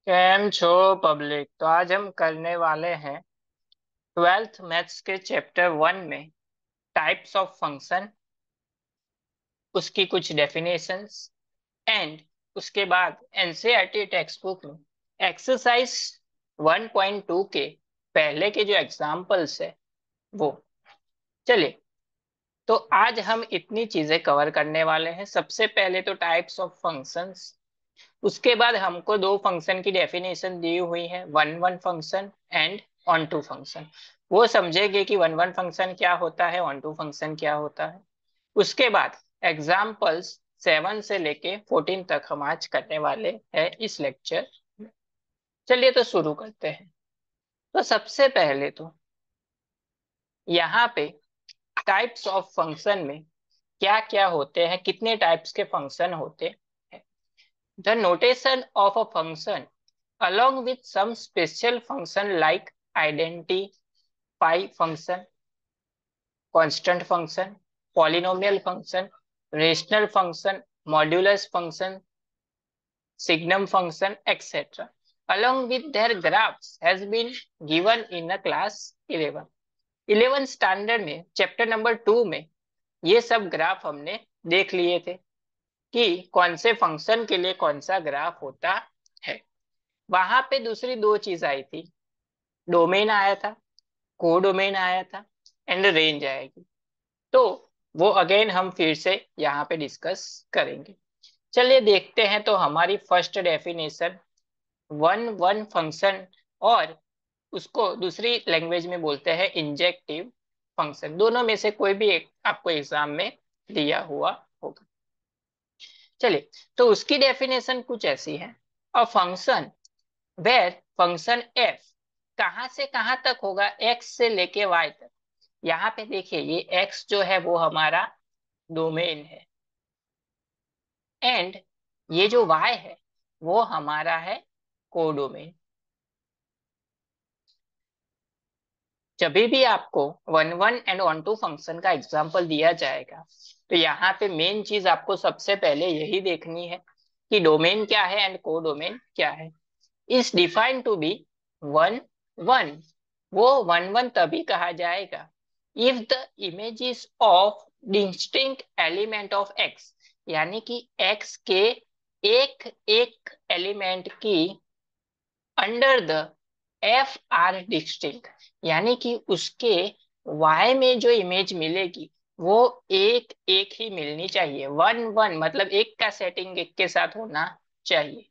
Cam छो public. तो आज हम करने वाले हैं 12th मैथ्स के चैप्टर 1 में टाइप्स ऑफ फंक्शन, उसकी कुछ डेफिनेशंस एंड उसके बाद एनसीईआरटी टेक्स्ट बुक में एक्सरसाइज 1.2 के पहले के जो एग्जाम्पल्स है वो। चलिए, तो आज हम इतनी चीजें कवर करने वाले हैं। सबसे पहले तो टाइप्स ऑफ फंक्शंस, उसके बाद हमको दो फंक्शन की डेफिनेशन दी हुई है, one one function and onto function. वो समझेंगे कि वन वन फंक्शन क्या होता है, ऑन टू फंक्शन क्या होता है। उसके बाद एग्जाम्पल्स 7 से लेके 14 तक हम आज करने वाले हैं इस लेक्चर में। चलिए तो शुरू करते हैं। तो सबसे पहले तो यहाँ पे टाइप्स ऑफ फंक्शन में क्या क्या होते हैं, कितने टाइप्स के फंक्शन होते हैं। The notation of a function along with some special function like identify function, constant function, polynomial function, rational function, modulus function, signum function, etc. Along with their graphs has been given in a class 11. 11 standard में chapter number 2 में ये सब graph हमने देख लिए थे कि कौन से फंक्शन के लिए कौन सा ग्राफ होता है। वहां पे दूसरी दो चीज आई थी, डोमेन आया था, कोडोमेन आया था एंड रेंज आएगी। तो वो अगेन हम फिर से यहाँ पे डिस्कस करेंगे। चलिए देखते हैं। तो हमारी first definition one one function, और उसको दूसरी लैंग्वेज में बोलते हैं इंजेक्टिव फंक्शन। दोनों में से कोई भी एक आपको एग्जाम में दिया हुआ होगा। चलिए, तो उसकी डेफिनेशन कुछ ऐसी है। A function where function f कहाँ से कहाँ तक होगा, एक्स से लेके वाई तक। यहाँ पे देखिए, ये एक्स जो है वो हमारा डोमेन है एंड ये जो वाई है वो हमारा है कोडोमेन। जब भी आपको one one and one two function का एग्जांपल दिया जाएगा तो यहाँ पे मेन चीज आपको सबसे पहले यही देखनी है कि डोमेन क्या है एंड कोडोमेन क्या है। Is defined to be one one. वो वन वन तभी कहा जाएगा if the images of distinct element of x, यानी कि एक्स के एक एक एलिमेंट की under the f are distinct, यानी कि उसके वाई में जो इमेज मिलेगी वो एक एक ही मिलनी चाहिए। वन वन मतलब एक का सेटिंग एक के साथ होना चाहिए,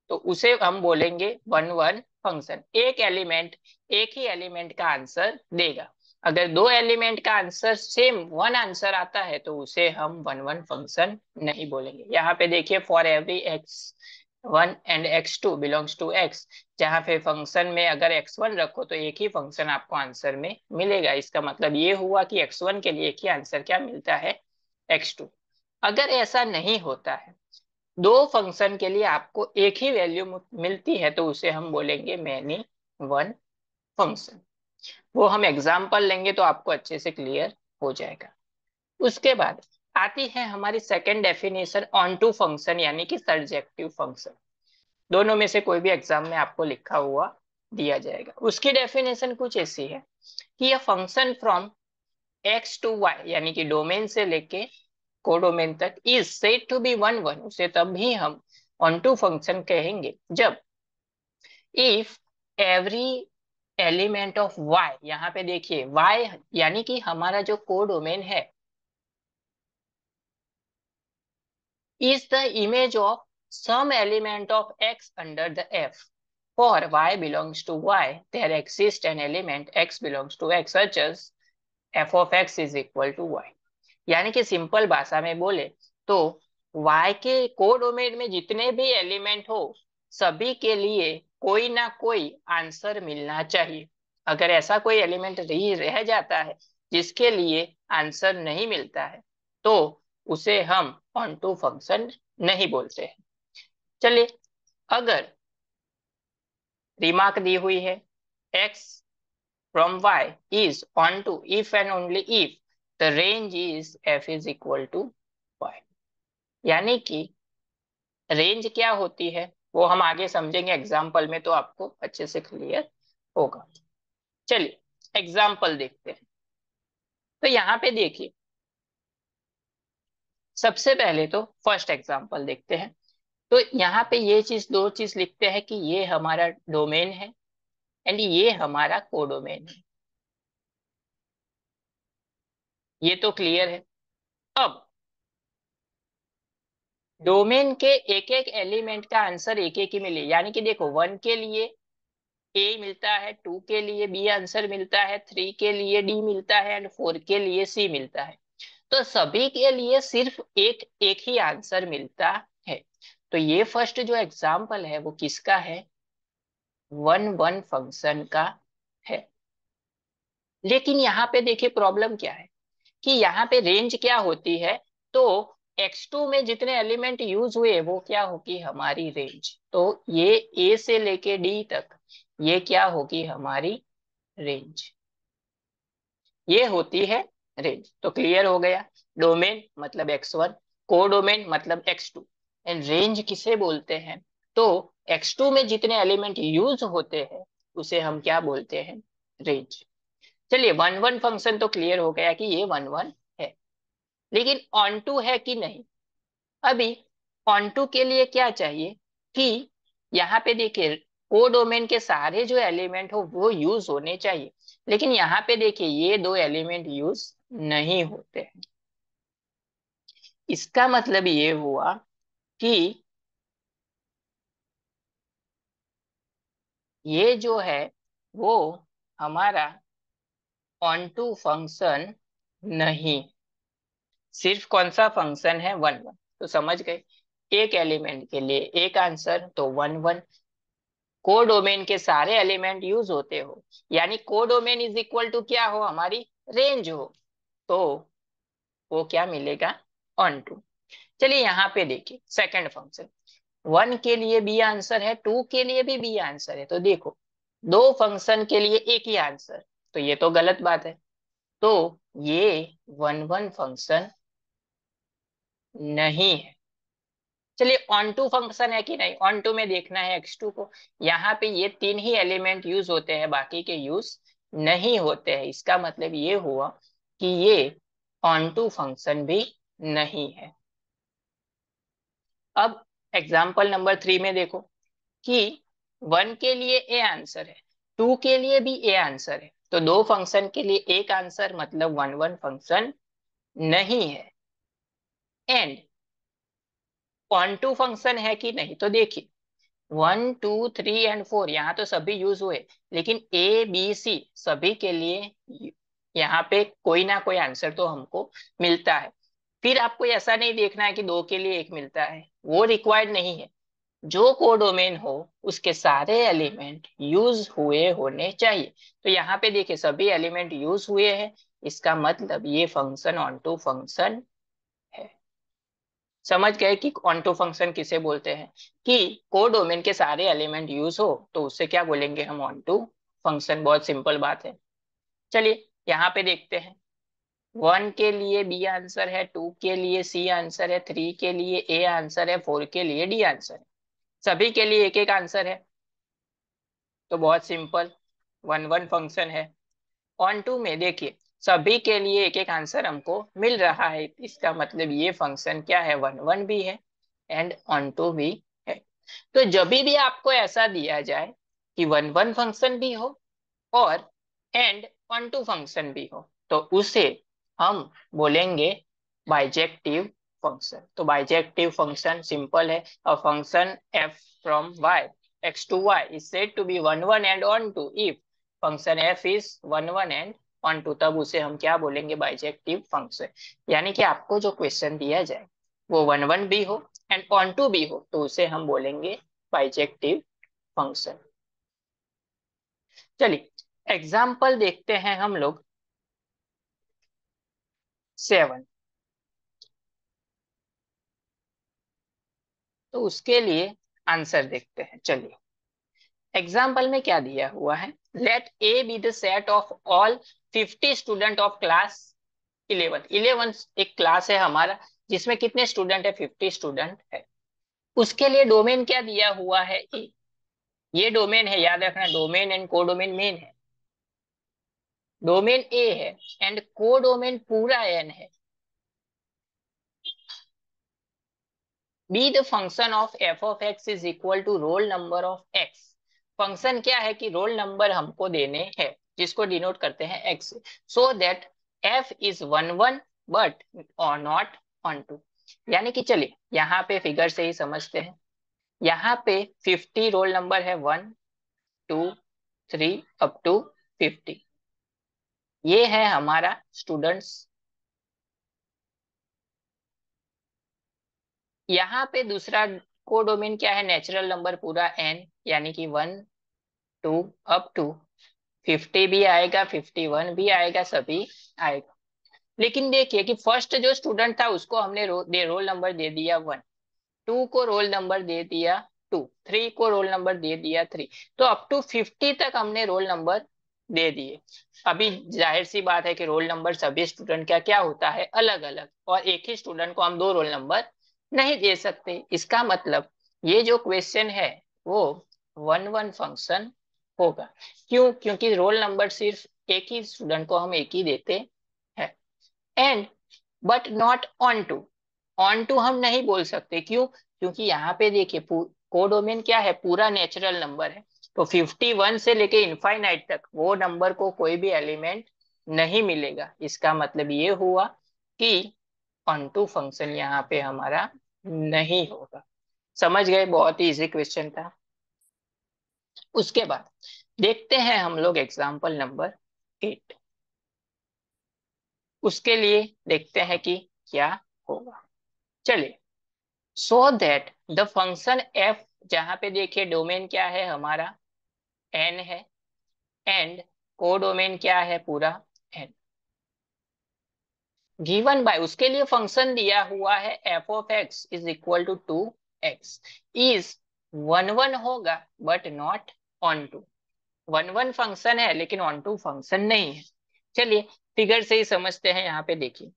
तो उसे हम बोलेंगे वन वन फंक्शन। एक एलिमेंट एक ही एलिमेंट का आंसर देगा। अगर दो एलिमेंट का आंसर सेम वन आंसर आता है तो उसे हम वन वन फंक्शन नहीं बोलेंगे। यहाँ पे देखिए, for every x one and x two belongs to x, जहाँ पे फंक्शन में अगर एक्स वन रखो तो एक ही फंक्शन आपको आंसर में मिलेगा। इसका मतलब ये हुआ कि एक्स वन के लिए एक ही आंसर क्या मिलता है, एक्स टू। अगर ऐसा नहीं होता है, दो फंक्शन के लिए आपको एक ही वैल्यू मिलती है, तो उसे हम बोलेंगे मैनी वन फंक्शन। वो हम एग्जाम्पल लेंगे तो आपको अच्छे से क्लियर हो जाएगा। उसके बाद आती है हमारी second definition onto function, यानी कि सर्जेक्टिव फंक्शन। दोनों में से कोई भी एग्जाम में आपको लिखा हुआ दिया जाएगा। उसकी डेफिनेशन कुछ ऐसी है कि यह function from x to y, यानी कि डोमेन से लेके कोडोमेन तक, is said to be one one. उसे तब ही हम ऑन टू फंक्शन कहेंगे जब if every element of y, यहाँ पे देखिए वाई यानी कि हमारा जो कोडोमेन है, is the image of some element of x under the f. For y belongs to y, there exists an element x belongs to x such as f of x is equal to y. यानी कि simple भाषा में बोले तो y के codomain में जितने भी एलिमेंट हो सभी के लिए कोई ना कोई आंसर मिलना चाहिए। अगर ऐसा कोई एलिमेंट रह जाता है जिसके लिए आंसर नहीं मिलता है तो उसे हम ऑन टू फंक्शन नहीं बोलते हैं। चलिए, अगर रिमार्क दी हुई है x from y is on to if and only if the range is f is equal to y, यानी कि रेंज क्या होती है वो हम आगे समझेंगे एग्जाम्पल में, तो आपको अच्छे से क्लियर होगा। चलिए एग्जाम्पल देखते हैं। तो यहाँ पे देखिए, सबसे पहले तो फर्स्ट एग्जाम्पल देखते हैं। तो यहाँ पे ये चीज, दो चीज लिखते हैं कि ये हमारा डोमेन है एंड ये हमारा कोडोमेन है। ये तो क्लियर है। अब डोमेन के एक एक एलिमेंट का आंसर एक एक ही मिले, यानी कि देखो 1 के लिए ए मिलता है, 2 के लिए बी आंसर मिलता है, 3 के लिए डी मिलता है एंड 4 के लिए सी मिलता है। तो सभी के लिए सिर्फ एक एक ही आंसर मिलता है। तो ये फर्स्ट जो एग्जाम्पल है वो किसका है? वन वन फंक्शन का है। लेकिन यहाँ पे देखिए प्रॉब्लम क्या है कि यहाँ पे रेंज क्या होती है। तो x2 में जितने एलिमेंट यूज हुए वो क्या होगी? हमारी रेंज। तो ये a से लेके d तक ये क्या होगी? हमारी रेंज। ये होती है रेंज। तो क्लियर हो गया। डोमेन मतलब x1, कोडोमेन मतलब x2 एंड रेंज किसे बोलते हैं? तो x2 में जितने एलिमेंट यूज होते हैं उसे हम क्या बोलते हैं? रेंज। चलिए वन वन फंक्शन तो क्लियर हो गया कि ये वन वन है। लेकिन ऑन टू है कि नहीं? अभी ऑन टू के लिए क्या चाहिए कि यहाँ पे देखिए कोडोमेन के सारे जो एलिमेंट हो वो यूज होने चाहिए। लेकिन यहाँ पे देखिए ये दो एलिमेंट यूज नहीं होते हैं। इसका मतलब ये हुआ कि ये जो है वो हमारा ऑन टू फंक्शन नहीं। सिर्फ कौन सा फंक्शन है? One one. तो समझ गए, एक एलिमेंट के लिए एक आंसर तो वन वन। कोडोमेन के सारे एलिमेंट यूज होते हो, यानी कोडोमेन इज इक्वल टू क्या हो? हमारी रेंज हो। तो वो क्या मिलेगा? Onto. चलिए यहाँ पे देखिए सेकंड फंक्शन। 1 के लिए बी आंसर है, 2 के लिए भी बी आंसर है। तो देखो दो फंक्शन के लिए एक ही आंसर, तो ये तो गलत बात है। तो ये वन वन फंक्शन नहीं है। चलिए ऑन टू फंक्शन है कि नहीं? ऑन टू में देखना है x2 को। यहाँ पे ये तीन ही एलिमेंट यूज होते हैं, बाकी के यूज नहीं होते हैं। इसका मतलब ये हुआ कि ये ऑन टू फंक्शन भी नहीं है। अब एग्जाम्पल नंबर 3 में देखो कि 1 के लिए ए आंसर है, 2 के लिए भी ए आंसर है। तो दो फंक्शन के लिए एक आंसर मतलब वन वन फंक्शन नहीं है। एंड ऑन टू फंक्शन है कि नहीं? तो देखिए 1 2 3 एंड 4 यहाँ तो सभी यूज हुए, लेकिन ए बी सी सभी के लिए यहाँ पे कोई ना कोई आंसर तो हमको मिलता है। फिर आपको ऐसा नहीं देखना है कि दो के लिए एक मिलता है, वो रिक्वायर्ड नहीं है। जो कोडोमेन हो उसके सारे एलिमेंट यूज हुए होने चाहिए। तो यहाँ पे देखिए सभी एलिमेंट यूज हुए हैं, इसका मतलब ये फंक्शन ऑन टू फंक्शन है। समझ गए कि ऑन टू फंक्शन किसे बोलते हैं? कि कोडोमेन के सारे एलिमेंट यूज हो तो उससे क्या बोलेंगे हम? Onto function. बहुत सिंपल बात है। चलिए यहाँ पे देखते हैं। 1 के लिए बी आंसर है, 2 के लिए सी आंसर है, 3 के लिए ए आंसर है, 4 के लिए डी आंसर है। सभी के लिए एक एक आंसर है। तो बहुत सिंपल वन वन फंक्शन है। ऑन टू में देखिए सभी के लिए एक एक आंसर हमको मिल रहा है, इसका मतलब ये फंक्शन क्या है? वन वन भी है एंड ऑन टू भी है। तो जब भी आपको ऐसा दिया जाए कि वन वन फंक्शन भी हो और एंड ऑन टू फंक्शन भी हो, तो उसे हम बोलेंगे बाइजेक्टिव फंक्शन। तो बाइजेक्टिव फंक्शन सिंपल है। A function f from y x to y is said to be one one and onto if function f is one one and onto. तब उसे हम क्या बोलेंगे? Bijective function. यानी कि आपको जो क्वेश्चन दिया जाए वो वन वन भी हो एंड ऑन टू भी हो तो उसे हम बोलेंगे बाइजेक्टिव फंक्शन। चलिए एग्जाम्पल देखते हैं हम लोग 7। तो उसके लिए आंसर देखते हैं। चलिए एग्जाम्पल में क्या दिया हुआ है? Let A be the set of all 50 student of class 11। 11 एक क्लास है हमारा जिसमें कितने स्टूडेंट है? 50 स्टूडेंट है। उसके लिए डोमेन क्या दिया हुआ है, ए। ये डोमेन है, याद रखना, डोमेन एंड कोडोमेन मेन है। डोमेन ए है एंड कोडोमेन पूरा एन है। Be the function of f of x is equal to roll number of x. Function क्या है कि रोल नंबर हमको देने हैं, जिसको डिनोट करते हैं x, so that F is one one but और नॉट ऑन टू। यानी कि चलिए यहाँ पे फिगर से ही समझते हैं। यहाँ पे 50 रोल नंबर है, 1 2 3 अप टू 50। ये है हमारा स्टूडेंट्स। यहाँ पे दूसरा कोडोमेन क्या है, नेचुरल नंबर पूरा एन, यानी कि 1 2 अप टू 50 भी आएगा, 51 भी आएगा, सभी आएगा। लेकिन देखिए कि फर्स्ट जो स्टूडेंट था उसको हमने रोल नंबर दे दिया 1, 2 को रोल नंबर दे दिया 2, 3 को रोल नंबर दे दिया 3। तो अप टू 50 तक हमने रोल नंबर दे दिए। अभी जाहिर सी बात है कि रोल नंबर सभी स्टूडेंट का क्या होता है, अलग अलग, और एक ही स्टूडेंट को हम दो रोल नंबर नहीं दे सकते। इसका मतलब ये जो क्वेश्चन है वो वन वन फंक्शन होगा। क्यों? क्योंकि रोल नंबर सिर्फ एक ही स्टूडेंट को हम एक ही देते हैं। And but not onto. Onto हम नहीं बोल सकते, क्यों? क्योंकि यहाँ पे देखिए कोडोमेन क्या है, पूरा नेचुरल नंबर है। तो 51 से लेके इनफाइनाइट तक वो नंबर को कोई भी एलिमेंट नहीं मिलेगा। इसका मतलब ये हुआ कि ऑन टू फंक्शन यहाँ पे हमारा नहीं होगा। समझ गए? बहुत ही इजी क्वेश्चन था। उसके बाद देखते हैं हम लोग एग्जाम्पल नंबर 8। उसके लिए देखते हैं कि क्या होगा। चलिए, सो दैट द फंक्शन एफ, जहां पे देखिए डोमेन क्या है हमारा, एन है, एंड कोडोमेन क्या है, पूरा एन। गिवन बाय, उसके लिए फंक्शन दिया हुआ है F of x is equal to 2x, is one one होगा but not onto. One one function है लेकिन ऑन टू फंक्शन नहीं है। चलिए फिगर से ही समझते हैं। यहाँ पे देखिए,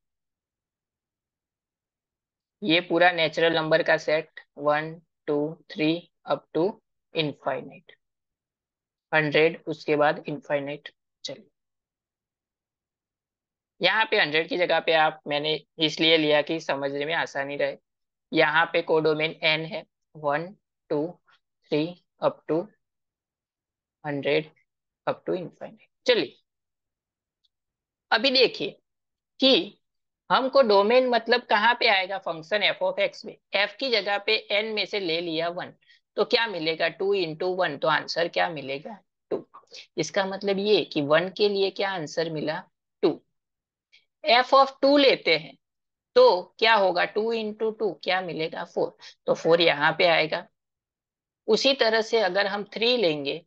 ये पूरा नेचुरल नंबर का सेट 1 2 3 अप टू इनफाइनाइट, 100, उसके बाद इनफाइनाइट। चलिए, यहाँ पे 100 की जगह पे आप, मैंने इसलिए लिया कि समझने में आसानी रहे। यहाँ पे कोडोमेन एन है, 1 2 3 up to 100 up to infinite. चलिए अभी देखिए कि हमको डोमेन मतलब कहाँ पे आएगा, फंक्शन एफ ऑफ एक्स में। एफ की जगह पे एन में से ले लिया 1, तो क्या मिलेगा, 2 × 1, तो आंसर क्या मिलेगा, 2। इसका मतलब ये कि 1 के लिए क्या आंसर मिला, 2। एफ ऑफ 2 लेते हैं तो क्या होगा, 2 × 2 क्या मिलेगा, 4। तो 4 यहाँ पे आएगा। उसी तरह से अगर हम 3 लेंगे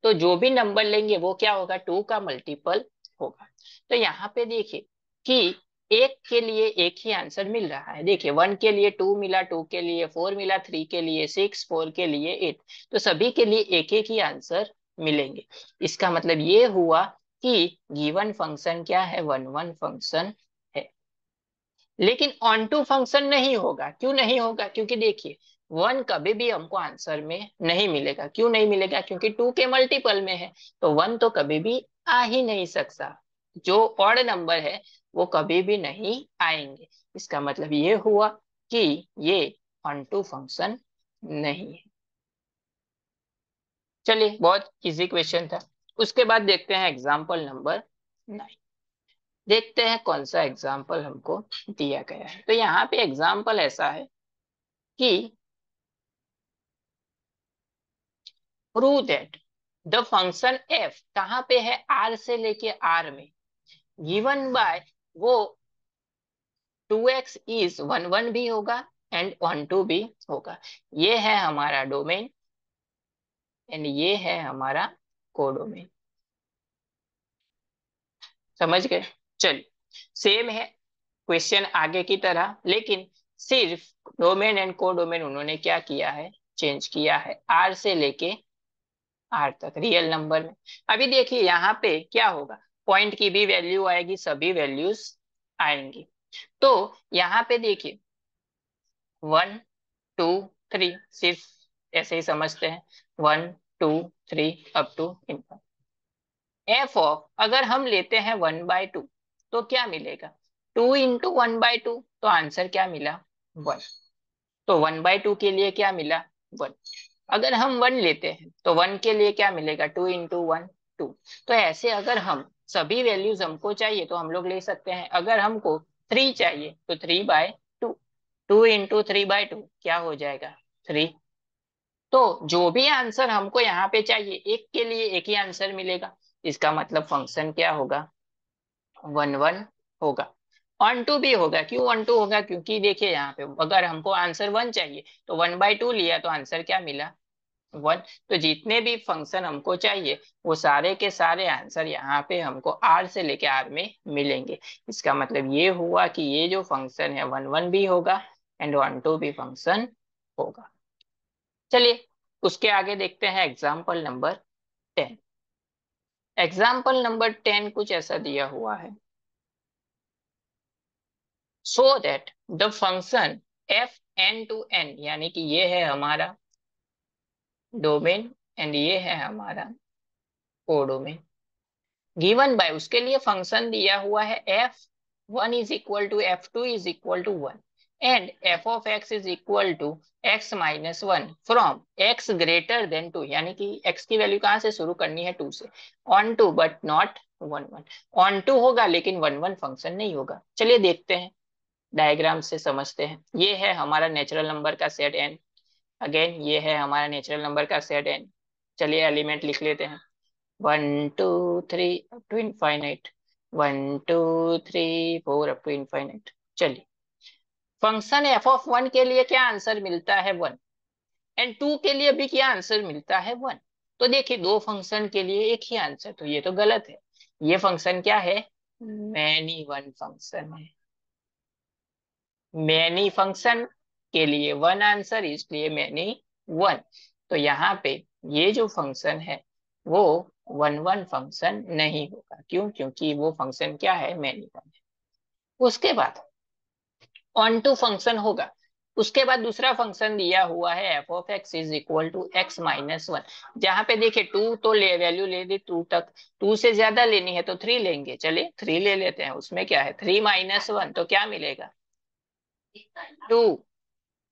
तो जो भी नंबर लेंगे वो क्या होगा, 2 का मल्टीपल होगा। तो यहाँ पे देखिए कि एक के लिए एक ही आंसर मिल रहा है। देखिए 1 के लिए 2 मिला, 2 के लिए 4 मिला, 3 के लिए 6, 4 के लिए 8। तो सभी के लिए एक एक ही आंसर मिलेंगे। इसका मतलब ये हुआ कि गिवन फंक्शन क्या है, वन वन फंक्शन है। लेकिन ऑन टू फंक्शन नहीं होगा। क्यों नहीं होगा? क्योंकि देखिए 1 कभी भी हमको आंसर में नहीं मिलेगा। क्यों नहीं मिलेगा? क्योंकि 2 के मल्टीपल में है। तो 1 तो कभी भी आ ही नहीं सकता। जो ऑड नंबर है वो कभी भी नहीं आएंगे। इसका मतलब ये हुआ कि ये ऑन टू फंक्शन नहीं है। चलिए, बहुत इजी क्वेश्चन था। उसके बाद देखते हैं एग्जाम्पल नंबर 9। देखते हैं कौन सा एग्जाम्पल हमको दिया गया है। तो यहाँ पे एग्जाम्पल ऐसा है कि prove that the function f कहाँ पे है, आर से लेके आर में, गिवन बाय वो 2x इज वन वन भी होगा एंड वन टू भी होगा। ये है हमारा डोमेन एंड ये है हमारा कोडोमेन। समझ गए? चलिए, सेम है क्वेश्चन आगे की तरह, लेकिन सिर्फ डोमेन एंड कोडोमेन उन्होंने क्या किया है, चेंज किया है, आर से लेके आर तक रियल नंबर में। अभी देखिए यहाँ पे क्या होगा, पॉइंट की भी वैल्यू आएगी, सभी वैल्यूज आएंगी। तो यहाँ पे देखिए 1 2 3, सिर्फ ऐसे ही समझते हैं, 1 2 3 up to infinite. F of अगर हम लेते हैं 1/2 तो क्या मिलेगा, 2 × 1/2, तो आंसर क्या मिला, 1। तो 1/2 के लिए क्या मिला, 1। अगर हम 1 लेते हैं तो 1 के लिए क्या मिलेगा, 2 × 1 2। तो ऐसे अगर हम सभी वैल्यूज हमको चाहिए तो हम लोग ले सकते हैं। अगर हमको 3 चाहिए तो 3/2, 2 × 3/2 क्या हो जाएगा, 3। तो जो भी आंसर हमको यहाँ पे चाहिए, एक के लिए एक ही आंसर मिलेगा, इसका मतलब फंक्शन क्या होगा, 1 1 होगा। 1 2 भी होगा, क्यों 1 2 होगा, क्योंकि देखिए यहाँ पे अगर हमको आंसर 1 चाहिए तो 1/2 लिया तो आंसर क्या मिला, 1। तो जितने भी फंक्शन हमको चाहिए वो सारे के सारे आंसर यहाँ पे हमको आर से लेके आर में मिलेंगे। इसका मतलब ये हुआ कि ये जो फंक्शन है 1 1 भी होगा एंड 1 2 भी फंक्शन होगा। चलिए उसके आगे देखते हैं एग्जाम्पल नंबर 10। एग्जाम्पल नंबर 10 कुछ ऐसा दिया हुआ है, so that the function f N to N, यानी कि ये है हमारा डोमेन एंड ये है हमारा कोडोमेन, गिवन बाय, उसके लिए फंक्शन दिया हुआ है f1 is equal to f2 is equal to 1 and f of x is equal to x-1 from x greater than 2, यानी कि x की वैल्यू कहाँ से शुरू करनी है, 2 से, onto but not 1 1। Onto होगा लेकिन 1 1 फंक्शन नहीं होगा। चलिए देखते हैं, डायग्राम से समझते हैं। ये है हमारा नेचुरल नंबर का सेट n, अगेन ये है हमारा नेचुरल नंबर का सेट n। चलिए एलिमेंट लिख लेते हैं, 1 2 3 up to infinite, 1 2 3 4 up to infinite. चलिए फंक्शन f(1) के लिए क्या आंसर मिलता है, 1, एंड 2 के लिए भी क्या आंसर मिलता है, 1। तो देखिए दो फंक्शन के लिए एक ही आंसर, तो ये तो गलत है। ये फंक्शन क्या है, मैनी वन फंक्शन है। मैनी फंक्शन के लिए 1 आंसर, इसलिए मैनी 1। तो यहाँ पे ये जो फंक्शन है वो 1 1 फंक्शन नहीं होगा, क्यों, क्योंकि वो फंक्शन क्या है, मैनी वन है। उसके बाद ऑन टू फंक्शन होगा। उसके बाद दूसरा फंक्शन दिया हुआ है F of x is equal to x-1, जहां पे देखिए 2 तो ले वैल्यू ले दी 2 तक, 2 से ज्यादा लेनी है तो 3 लेंगे। चलिए 3 ले लेते हैं, उसमें क्या है, 3-1 तो क्या मिलेगा, 2।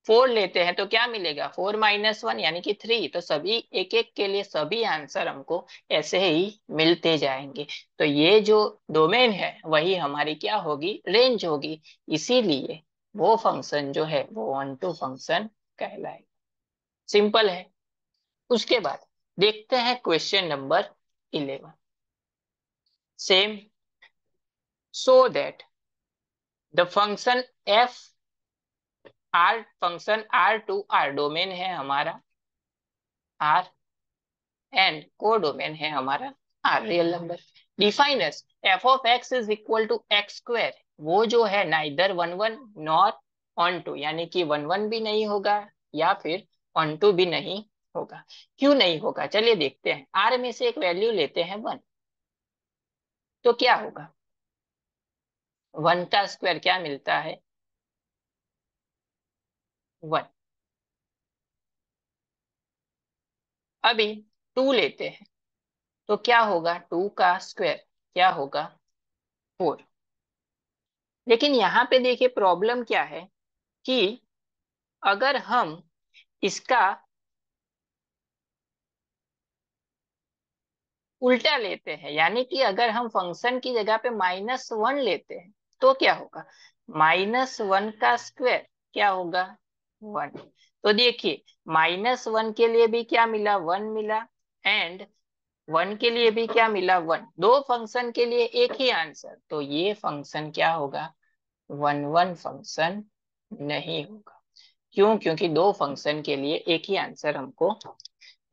4 लेते हैं तो क्या मिलेगा, 4-1 यानी कि 3। तो सभी एक एक के लिए सभी आंसर हमको ऐसे ही मिलते जाएंगे। तो ये जो डोमेन है वही हमारी क्या होगी, रेंज होगी। इसीलिए वो फंक्शन जो है वो ऑन टू फंक्शन कहलाएगा। सिंपल है। उसके बाद देखते हैं question number 11। Same, so that the function f R, function R to R domain है हमारा आर एंड कोडोमेन है हमारा R, real number. Define as f of x is equal to x², वो जो है नाइदर 1 1 नॉर ऑन टू, यानी कि 1 1 भी नहीं होगा या फिर ऑन टू भी नहीं होगा। क्यों नहीं होगा, चलिए देखते हैं। आर में से एक वैल्यू लेते हैं 1, तो क्या होगा, 1 का स्क्वायर क्या मिलता है, 1। अभी 2 लेते हैं तो क्या होगा, 2 का स्क्वायर क्या होगा, 4। लेकिन यहाँ पे देखिए प्रॉब्लम क्या है कि अगर हम इसका उल्टा लेते हैं, यानी कि अगर हम फंक्शन की जगह पे -1 लेते हैं तो क्या होगा, -1 का स्क्वायर क्या होगा, 1। तो देखिए -1 के लिए भी क्या मिला, 1 मिला, एंड 1 के लिए भी क्या मिला, 1। दो फंक्शन के लिए एक ही आंसर, तो ये फंक्शन क्या होगा, 1 1 फंक्शन नहीं होगा। क्यों, क्योंकि दो फंक्शन के लिए एक ही आंसर हमको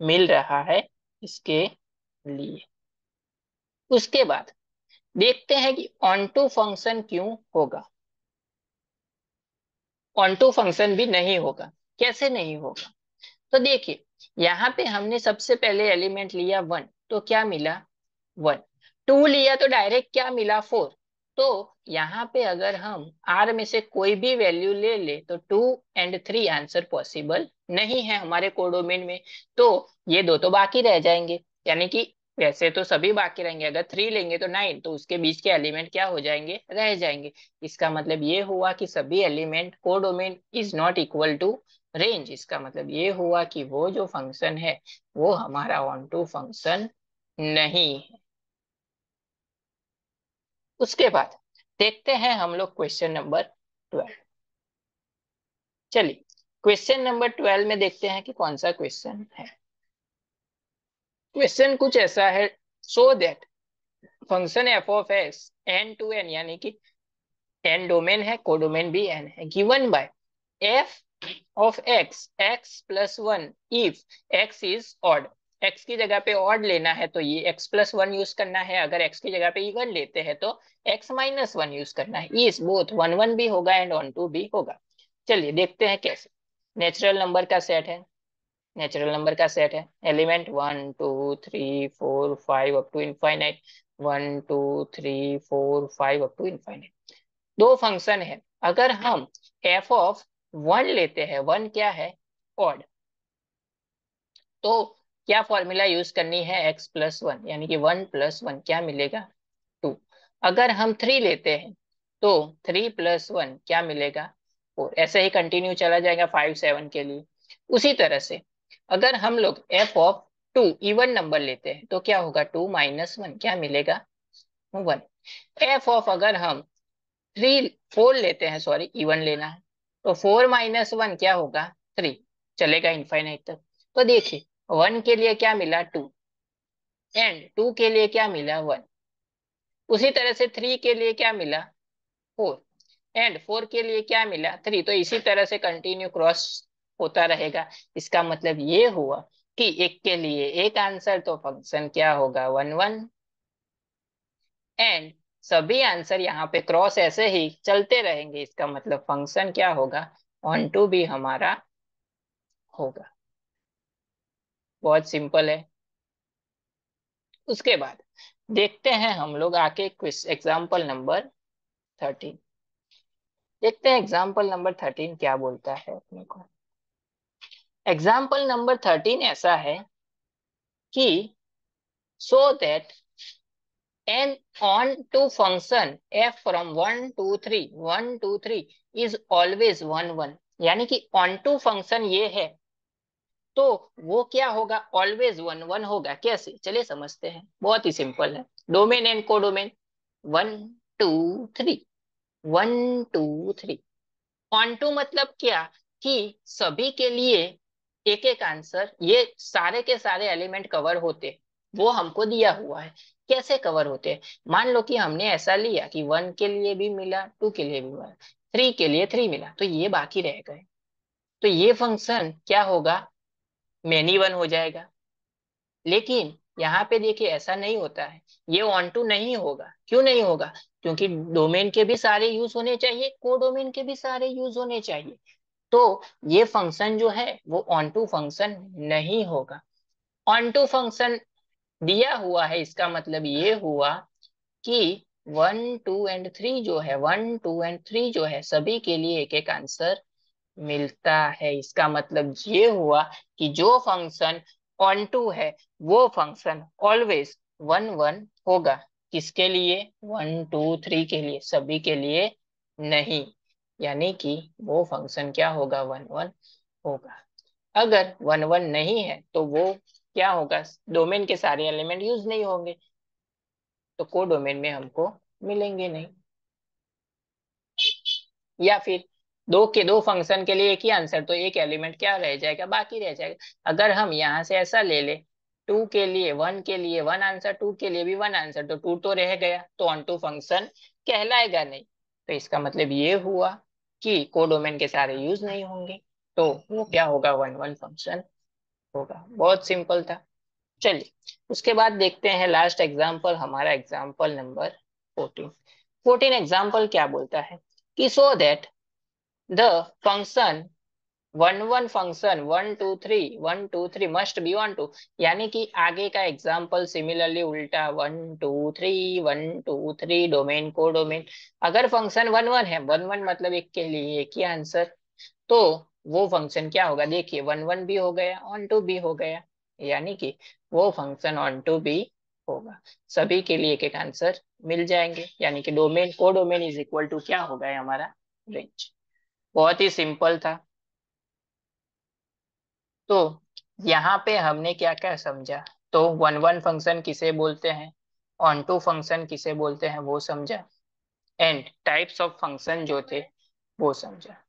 मिल रहा है इसके लिए। उसके बाद देखते हैं कि ऑन टू फंक्शन क्यों होगा, ऑन टू फंक्शन भी नहीं होगा। कैसे नहीं होगा, तो देखिए यहाँ पे हमने सबसे पहले एलिमेंट लिया 1, तो क्या मिला, 1। 2 लिया तो डायरेक्ट क्या मिला, 4। तो यहाँ पे अगर हम आर में से कोई भी वैल्यू ले ले तो 2 और 3 आंसर पॉसिबल नहीं है हमारे कोडोमेन में। तो ये दो तो बाकी रह जाएंगे, यानी कि वैसे तो सभी बाकी रहेंगे, अगर 3 लेंगे तो 9, तो उसके बीच के एलिमेंट क्या हो जाएंगे, रह जाएंगे। इसका मतलब ये हुआ कि सभी element codomain is not equal to range. इसका मतलब ये हुआ कि वो जो फंक्शन है वो हमारा ऑन टू फंक्शन नहीं है। उसके बाद देखते हैं हम लोग क्वेश्चन नंबर 12। चलिए क्वेश्चन नंबर 12 में देखते हैं कि कौन सा क्वेश्चन है। क्वेश्चन कुछ ऐसा है, so that function f of x N to N, यानी कि एन डोमेन है, कोडोमेन भी एन है, given by f of x x plus one if x is odd. X की जगह पे ऑड लेना है तो ये एक्स प्लस वन यूज करना है, अगर एक्स की जगह पे इवन लेते हैं तो एक्स माइनस वन यूज करना है। इस बोथ वन वन भी होगा एंड ऑन टू भी होगा। चलिए देखते हैं कैसे। नेचुरल नंबर का सेट है, नेचुरल नंबर का सेट है, element 1 2 3 4 5 up to infinite, 1 2 3 4 5 up to infinite. दो फंक्शन है, अगर हम एफ ऑफ वन लेते हैं, वन क्या है, ऑड, तो क्या फॉर्मूला यूज करनी है, एक्स प्लस वन, यानी कि 1 + 1 क्या मिलेगा, 2। अगर हम 3 लेते हैं तो 3 + 1 क्या मिलेगा, 4। ऐसे ही कंटिन्यू चला जाएगा 5 7 के लिए। उसी तरह से अगर हम लोग एफ ऑफ 2 इवन नंबर लेते हैं तो क्या होगा, 2 - 1 क्या मिलेगा, 1। एफ ऑफ अगर हम 4 लेते हैं, सॉरी इवन लेना है, तो 4 - 1 क्या होगा, 3। चलेगा इनफाइनाइट तक। तो देखिए 1 के लिए क्या मिला, 2, एंड 2 के लिए क्या मिला, 1। उसी तरह से 3 के लिए क्या मिला, 4, एंड 4 के लिए क्या मिला, 3। तो इसी तरह से कंटिन्यू क्रॉस होता रहेगा। इसका मतलब ये हुआ कि एक के लिए एक आंसर, तो फंक्शन क्या होगा, 1 1, एंड सभी आंसर यहाँ पे क्रॉस ऐसे ही चलते रहेंगे। इसका मतलब फंक्शन क्या होगा, ऑन टू भी हमारा होगा। बहुत सिंपल है। उसके बाद देखते हैं हम लोग आके क्विज एग्जाम्पल नंबर 13। देखते हैं एग्जाम्पल नंबर 13 क्या बोलता है अपने को। एग्जाम्पल नंबर 13 ऐसा है कि so that N onto function f from 1 2 3 is always 1 1, यानी कि ऑन टू फंक्शन ये है तो वो क्या होगा, ऑलवेज 1 1 होगा। कैसे, चलिए समझते हैं, बहुत ही सिंपल है। Domain and codomain, 1 2 3, 1 2 3। Onto मतलब क्या, कि सभी के लिए एक एक आंसर, ये सारे के सारे एलिमेंट कवर होते, वो हमको दिया हुआ है। कैसे कवर होते हैं, मान लो कि हमने ऐसा लिया कि 1 के लिए भी मिला, 2 के लिए भी मिला, 3 के लिए 3 मिला, तो ये बाकी रह गए। तो ये फंक्शन क्या होगा, मेनी वन हो जाएगा। लेकिन यहाँ पे देखिए ऐसा नहीं होता है, ये ऑन टू नहीं होगा। क्यों नहीं होगा, क्योंकि डोमेन के भी सारे यूज होने चाहिए, कोडोमेन के भी सारे यूज होने चाहिए। तो ये फंक्शन जो है वो ऑन टू फंक्शन नहीं होगा। ऑन टू फंक्शन दिया हुआ है, इसका मतलब ये हुआ कि 1 2 एंड 3 जो है, 1 2 एंड 3 जो है, सभी के लिए एक एक आंसर मिलता है। इसका मतलब ये हुआ कि जो फंक्शन ऑन टू है वो फंक्शन ऑलवेज 1 1 होगा। किसके लिए, 1 2 3 के लिए, सभी के लिए नहीं। यानी कि वो फंक्शन क्या होगा, 1 1 होगा। अगर 1 1 नहीं है तो वो क्या होगा, डोमेन के सारे एलिमेंट यूज नहीं होंगे, तो कोडोमेन में हमको मिलेंगे नहीं। या फिर दो के दो फंक्शन के लिए एक ही आंसर, तो एक एलिमेंट क्या रह जाएगा, बाकी रह जाएगा। अगर हम यहाँ से ऐसा ले ले, 2 के लिए 1 के लिए 1 आंसर, 2 के लिए भी 1 आंसर, तो 2 तो रह गया, तो ऑन टू फंक्शन कहलाएगा नहीं। तो इसका मतलब ये हुआ कि कोडोमेन के सारे यूज नहीं होंगे, तो वो क्या होगा, 1 1 फंक्शन होगा। बहुत सिंपल था। चलिए उसके बाद देखते हैं लास्ट एग्जाम्पल, हमारा एग्जाम्पल नंबर 14। 14 एग्जाम्पल क्या बोलता है कि so that the function one one function, 1 2 3, 1 2 3 must be 1 2, यानी कि आगे का एग्जाम्पल सिमिलरली उल्टा, 1 2 3, 1 2 3, डोमेन को डोमेन। अगर फंक्शन वन वन है, वन वन मतलब एक के लिए एक ही आंसर, तो वो फंक्शन क्या होगा, देखिए वन वन भी हो गया, ऑन टू भी हो गया, यानी कि वो फंक्शन ऑन टू भी होगा। सभी के लिए एक एक आंसर मिल जाएंगे, यानी कि डोमेन को डोमेन इज इक्वल टू क्या हो गया हमारा, रेंज। बहुत ही सिंपल था। तो यहाँ पे हमने क्या क्या समझा, तो वन वन फंक्शन किसे बोलते हैं, ऑन टू फंक्शन किसे बोलते हैं वो समझा, एंड टाइप्स ऑफ फंक्शन जो थे वो समझा।